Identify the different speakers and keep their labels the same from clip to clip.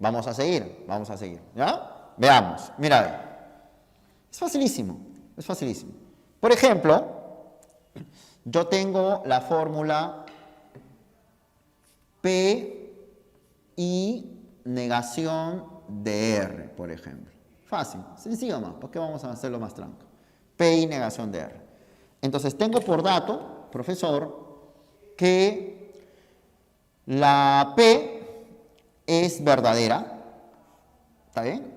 Speaker 1: Vamos a seguir, ¿ya? Veamos, mira, es facilísimo, es facilísimo. Por ejemplo, yo tengo la fórmula P y negación de R, por ejemplo. Fácil, sencillo más, ¿por qué vamos a hacerlo más tranquilo? P y negación de R. Entonces, tengo por dato, profesor, que la P es verdadera, ¿está bien?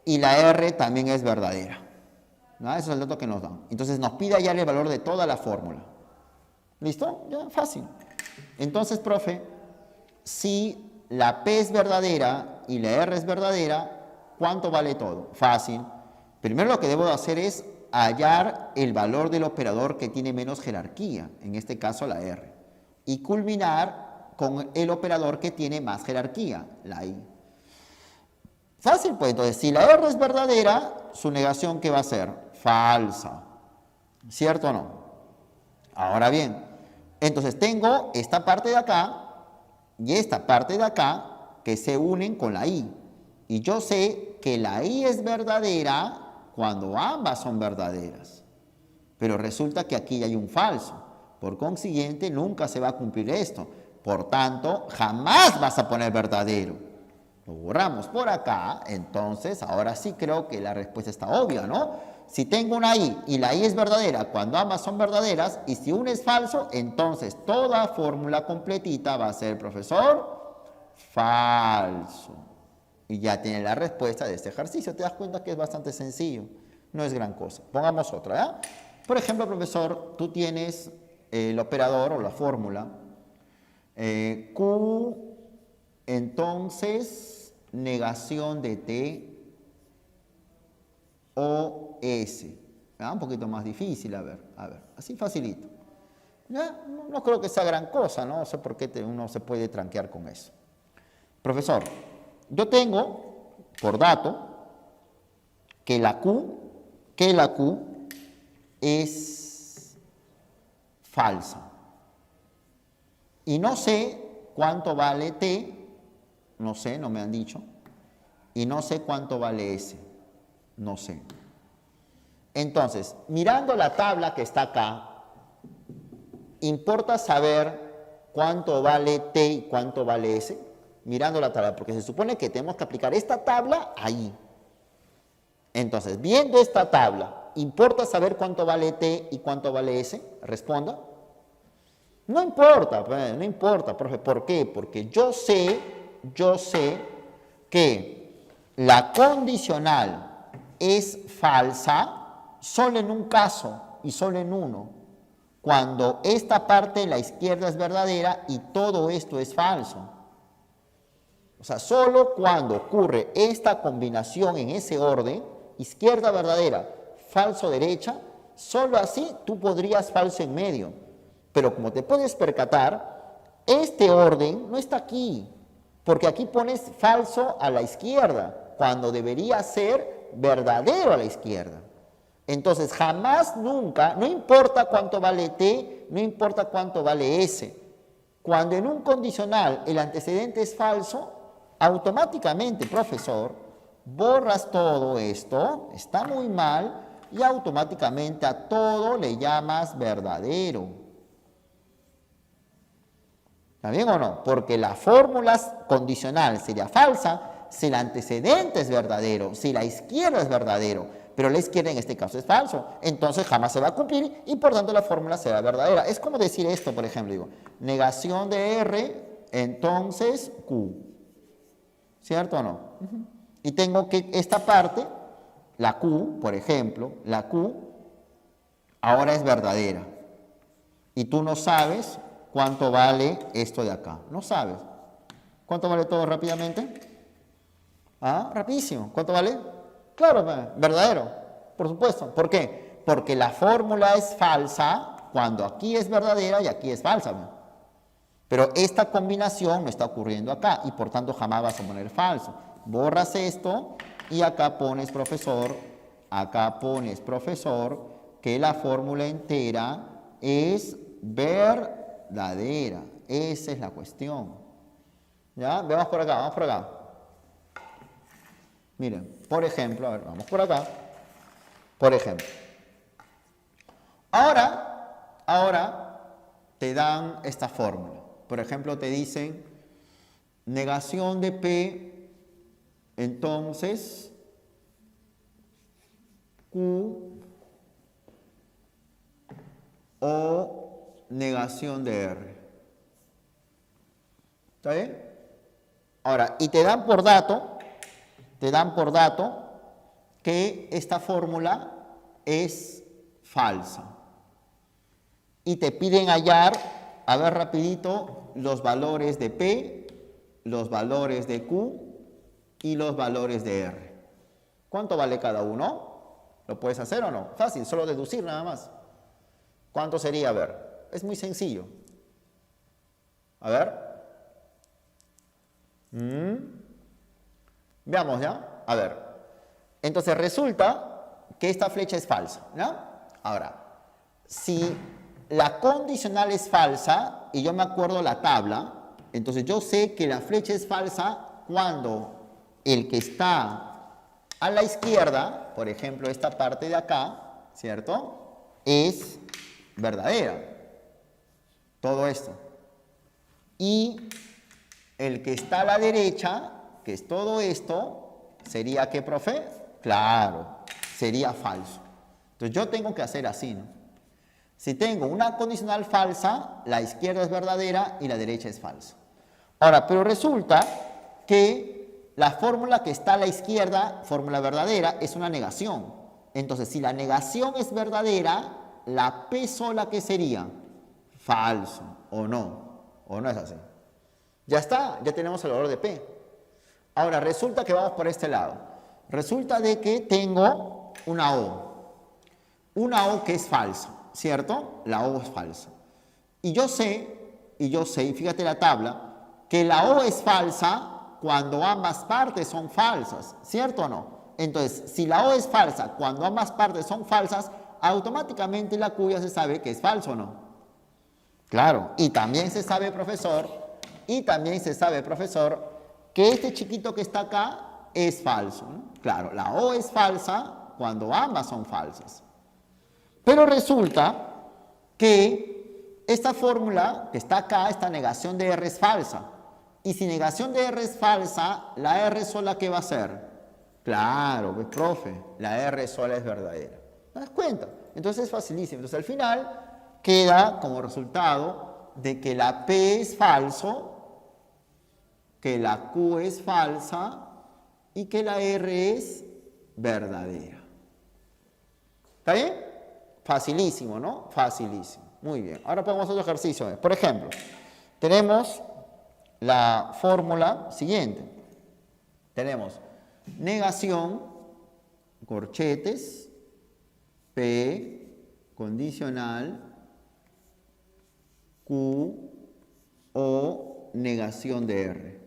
Speaker 1: Y la R también es verdadera. ¿No? Eso es el dato que nos dan. Entonces, nos pide hallar el valor de toda la fórmula. ¿Listo? Ya, fácil. Entonces, profe, si la P es verdadera y la R es verdadera, ¿cuánto vale todo? Fácil. Primero lo que debo hacer es hallar el valor del operador que tiene menos jerarquía, en este caso la R, y culminar con el operador que tiene más jerarquía, la I. Fácil, pues, entonces, si la R es verdadera, su negación, ¿qué va a ser? Falsa. ¿Cierto o no? Ahora bien, entonces tengo esta parte de acá y esta parte de acá que se unen con la I. Y yo sé que la I es verdadera cuando ambas son verdaderas. Pero resulta que aquí hay un falso. Por consiguiente, nunca se va a cumplir esto. Por tanto, jamás vas a poner verdadero. Lo borramos por acá, entonces ahora sí creo que la respuesta está obvia, ¿no? Si tengo una I y la I es verdadera cuando ambas son verdaderas, y si uno es falso, entonces toda fórmula completita va a ser, profesor, falso. Y ya tiene la respuesta de este ejercicio. Te das cuenta que es bastante sencillo, no es gran cosa. Pongamos otra, ¿ya? Por ejemplo, profesor, tú tienes el operador o la fórmula Q, entonces, negación de T o S. ¿Ya? Un poquito más difícil, a ver, así facilito. ¿Ya? No creo que sea gran cosa, ¿no? No sé por qué uno se puede tranquear con eso. Profesor, yo tengo, por dato, que la Q es falsa. Y no sé cuánto vale T, no sé, no me han dicho. Y no sé cuánto vale S, no sé. Entonces, mirando la tabla que está acá, ¿importa saber cuánto vale T y cuánto vale S? Mirando la tabla, porque se supone que tenemos que aplicar esta tabla ahí. Entonces, viendo esta tabla, ¿importa saber cuánto vale T y cuánto vale S? Responda. No importa, no importa, profe. ¿Por qué? Porque yo sé que la condicional es falsa solo en un caso y solo en uno. Cuando esta parte de la izquierda es verdadera y todo esto es falso. O sea, solo cuando ocurre esta combinación en ese orden, izquierda verdadera, falso derecha, solo así tú podrías falso en medio. Pero como te puedes percatar, este orden no está aquí, porque aquí pones falso a la izquierda, cuando debería ser verdadero a la izquierda. Entonces, jamás, nunca, no importa cuánto vale T, no importa cuánto vale S. Cuando en un condicional el antecedente es falso, automáticamente, profesor, borras todo esto, está muy mal, y automáticamente a todo le llamas verdadero. ¿Está bien o no? Porque la fórmula condicional sería falsa si el antecedente es verdadero, si la izquierda es verdadero, pero la izquierda en este caso es falso. Entonces jamás se va a cumplir y por tanto la fórmula será verdadera. Es como decir esto, por ejemplo, digo, negación de R, entonces Q. ¿Cierto o no? Y tengo que esta parte, la Q, por ejemplo, la Q ahora es verdadera. Y tú no sabes cuánto vale esto de acá. No sabes. ¿Cuánto vale todo rápidamente? Ah, rapidísimo. ¿Cuánto vale? Claro, verdadero. Por supuesto. ¿Por qué? Porque la fórmula es falsa cuando aquí es verdadera y aquí es falsa. Pero esta combinación no está ocurriendo acá y por tanto jamás vas a poner falso. Borras esto y acá pones, profesor, que la fórmula entera es verdadera. Esa es la cuestión. ¿Ya? Vamos por acá, vamos por acá. Miren, por ejemplo, a ver, vamos por acá. Por ejemplo. Ahora te dan esta fórmula. Por ejemplo, te dicen negación de P, entonces Q o negación de R. ¿Está bien? Ahora, y te dan por dato que esta fórmula es falsa. Y te piden hallar, a ver rapidito, los valores de P, los valores de Q y los valores de R. ¿Cuánto vale cada uno? ¿Lo puedes hacer o no? Fácil, solo deducir nada más. ¿Cuánto sería? A ver, es muy sencillo. A ver. Veamos, ¿ya? A ver. Entonces resulta que esta flecha es falsa, ¿ya? Ahora, si la condicional es falsa, y yo me acuerdo la tabla, entonces yo sé que la flecha es falsa cuando el que está a la izquierda, por ejemplo, esta parte de acá, ¿cierto? Es verdadera. Todo esto. Y el que está a la derecha, que es todo esto, ¿sería qué, profe? Claro, sería falso. Entonces yo tengo que hacer así, ¿no? Si tengo una condicional falsa, la izquierda es verdadera y la derecha es falsa. Ahora, pero resulta que la fórmula que está a la izquierda, fórmula verdadera, es una negación. Entonces, si la negación es verdadera, la P sola, ¿qué sería? Falso, ¿o no? ¿O no es así? Ya está, ya tenemos el valor de P. Ahora, resulta que vamos por este lado. Resulta de que tengo una O. Una O que es falsa, ¿cierto? La O es falsa. Y yo sé, y fíjate la tabla, que la O es falsa cuando ambas partes son falsas, ¿cierto o no? Entonces, si la O es falsa cuando ambas partes son falsas, automáticamente la Q ya se sabe que es falso o no. Claro, y también se sabe, profesor, que este chiquito que está acá es falso, ¿no? Claro, la O es falsa cuando ambas son falsas. Pero resulta que esta fórmula que está acá, esta negación de R es falsa. Y si negación de R es falsa, la R sola, ¿qué va a ser? Claro, pues, profe, la R sola es verdadera. ¿Te das cuenta? Entonces es facilísimo. Entonces al final queda como resultado de que la P es falso, que la Q es falsa y que la R es verdadera. ¿Está bien? Facilísimo, ¿no? Facilísimo. Muy bien. Ahora podemos hacer otro ejercicio. Por ejemplo, tenemos la fórmula siguiente. Tenemos negación, corchetes, P, condicional, Q o negación de R.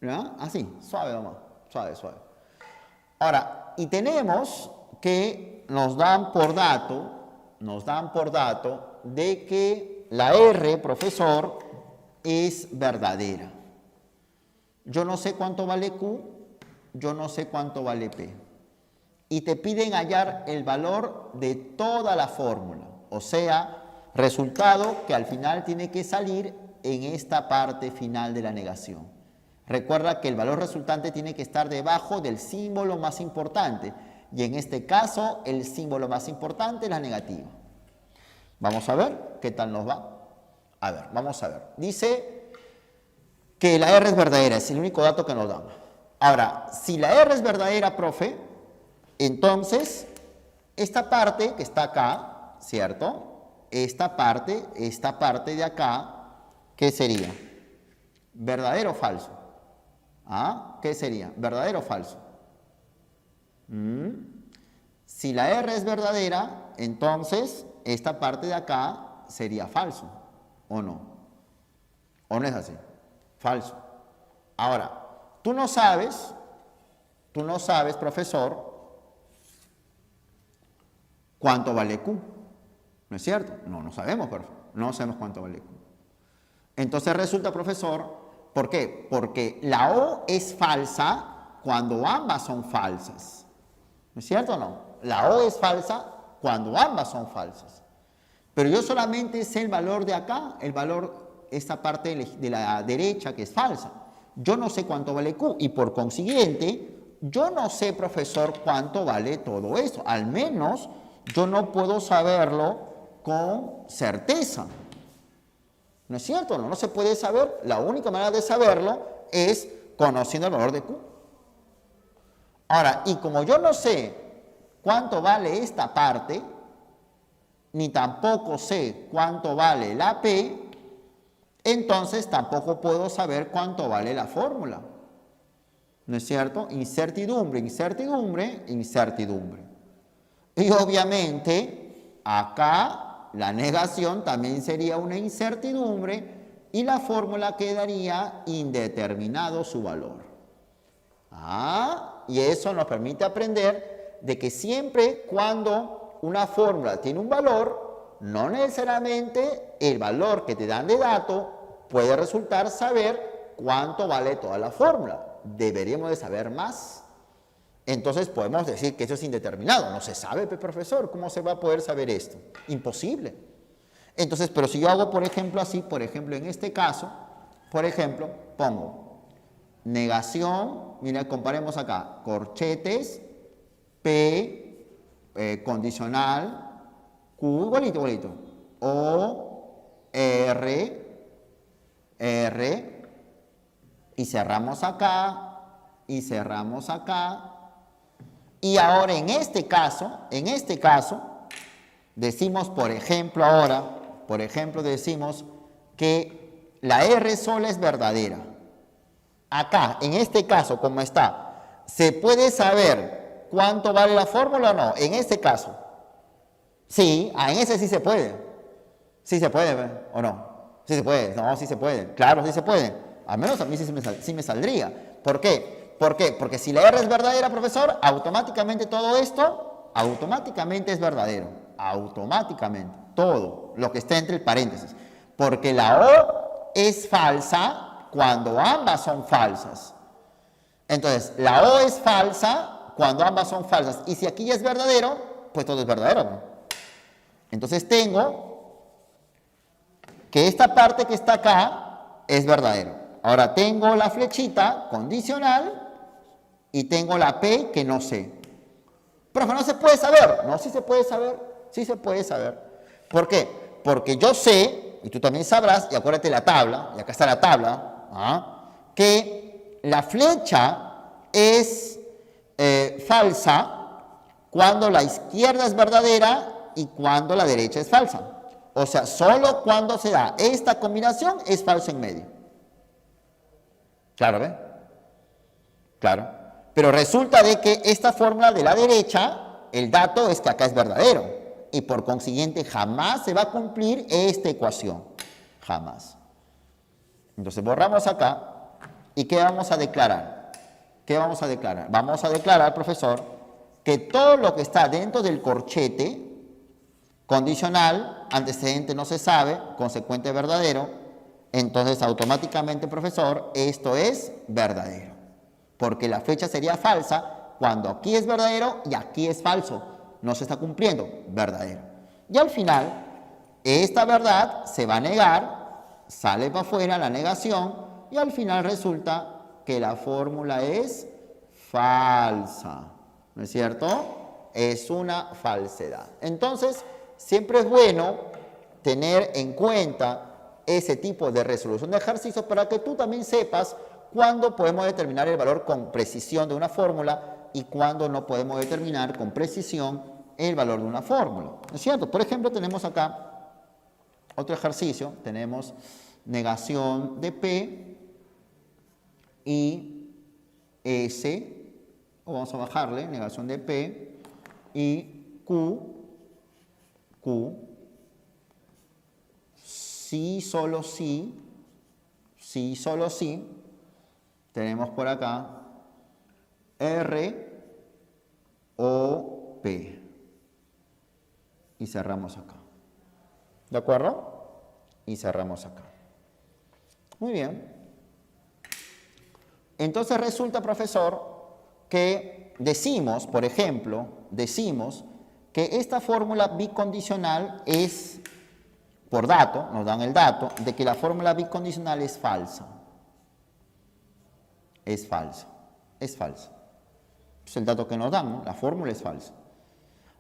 Speaker 1: ¿Ya? Así, suave nomás, suave, suave. Ahora, y tenemos que nos dan por dato de que la R, profesor, es verdadera. Yo no sé cuánto vale Q, yo no sé cuánto vale P. Y te piden hallar el valor de toda la fórmula. O sea, resultado que al final tiene que salir en esta parte final de la negación. Recuerda que el valor resultante tiene que estar debajo del símbolo más importante. Y en este caso, el símbolo más importante es la negativa. Vamos a ver qué tal nos va. A ver, vamos a ver. Dice que la R es verdadera, es el único dato que nos da. Ahora, si la R es verdadera, profe, entonces, esta parte que está acá, ¿cierto? Esta parte de acá, ¿qué sería? ¿Verdadero o falso? ¿Ah? ¿Qué sería? ¿Verdadero o falso? Si la R es verdadera, entonces esta parte de acá sería falso, ¿o no? ¿O no es así? Falso. Ahora, tú no sabes, profesor, cuánto vale Q. ¿No es cierto? No sabemos, pero no sabemos cuánto vale Q. Entonces resulta, profesor, ¿Por qué? Porque la O es falsa cuando ambas son falsas. ¿No es cierto o no? La O es falsa cuando ambas son falsas. Pero yo solamente sé el valor de acá, el valor, esta parte de la derecha que es falsa. Yo no sé cuánto vale Q y por consiguiente, yo no sé, profesor, cuánto vale todo eso. Al menos yo no puedo saberlo con certeza. ¿No es cierto? No se puede saber. La única manera de saberlo es conociendo el valor de Q. Ahora, y como yo no sé cuánto vale esta parte, ni tampoco sé cuánto vale la P, entonces tampoco puedo saber cuánto vale la fórmula. ¿No es cierto? Incertidumbre, incertidumbre, incertidumbre. Y obviamente, acá la negación también sería una incertidumbre y la fórmula quedaría indeterminado su valor. Y eso nos permite aprender de que siempre cuando una fórmula tiene un valor, no necesariamente el valor que te dan de dato puede resultar saber cuánto vale toda la fórmula. Deberíamos de saber más. Entonces podemos decir que eso es indeterminado. No se sabe, profesor, ¿cómo se va a poder saber esto? Imposible. Entonces, pero si yo hago, por ejemplo, así, por ejemplo, en este caso, por ejemplo, pongo negación, mira, comparemos acá, corchetes, P, condicional, Q, igualito, igualito, O, R, y cerramos acá, y cerramos acá. Y ahora en este caso, decimos, por ejemplo, decimos que la R sola es verdadera. Acá, en este caso, como está, ¿se puede saber cuánto vale la fórmula o no? En este caso. Sí, en ese sí se puede. Sí se puede, ¿o no? Sí se puede, no, sí se puede. Claro, sí se puede. Al menos a mí sí me saldría. ¿Por qué? ¿Por qué? Porque si la R es verdadera, profesor, automáticamente todo esto, automáticamente es verdadero. Automáticamente. Todo lo que está entre el paréntesis. Porque la O es falsa cuando ambas son falsas. Entonces, la O es falsa cuando ambas son falsas. Y si aquí ya es verdadero, pues todo es verdadero, ¿no? Entonces tengo que esta parte que está acá es verdadero. Ahora tengo la flechita condicional y tengo la P que no sé. Profe, ¿no se puede saber? No, sí se puede saber. Sí se puede saber. ¿Por qué? Porque yo sé, y tú también sabrás, y acuérdate la tabla, y acá está la tabla, que la flecha es falsa cuando la izquierda es verdadera y cuando la derecha es falsa. O sea, solo cuando se da esta combinación es falso en medio. ¿Claro, ve? Claro. Pero resulta de que esta fórmula de la derecha, el dato es que acá es verdadero. Y por consiguiente jamás se va a cumplir esta ecuación. Jamás. Entonces borramos acá. ¿Y qué vamos a declarar? ¿Qué vamos a declarar? Vamos a declarar, profesor, que todo lo que está dentro del corchete, condicional, antecedente no se sabe, consecuente verdadero, entonces automáticamente, profesor, esto es verdadero. Porque la flecha sería falsa cuando aquí es verdadero y aquí es falso. No se está cumpliendo, verdadero. Y al final, esta verdad se va a negar, sale para afuera la negación y al final resulta que la fórmula es falsa. ¿No es cierto? Es una falsedad. Entonces, siempre es bueno tener en cuenta ese tipo de resolución de ejercicios para que tú también sepas cuándo podemos determinar el valor con precisión de una fórmula y cuándo no podemos determinar con precisión el valor de una fórmula. ¿No es cierto? Por ejemplo, tenemos acá otro ejercicio. Tenemos negación de P y S, o vamos a bajarle, negación de P y Q, sí, solo sí, tenemos por acá R, O, P. Y cerramos acá. ¿De acuerdo? Y cerramos acá. Muy bien. Entonces resulta, profesor, que decimos, por ejemplo, decimos que esta fórmula bicondicional es, por dato, nos dan el dato, de que la fórmula bicondicional es falsa. Es falsa. Es falsa. Es el dato que nos dan, ¿no? La fórmula es falsa.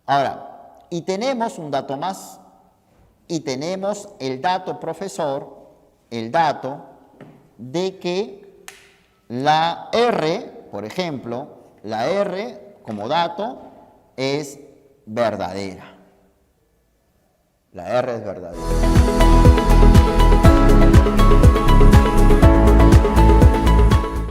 Speaker 1: Ahora, y tenemos un dato más, y tenemos el dato, profesor, el dato de que la R, por ejemplo, la R como dato es verdadera. La R es verdadera.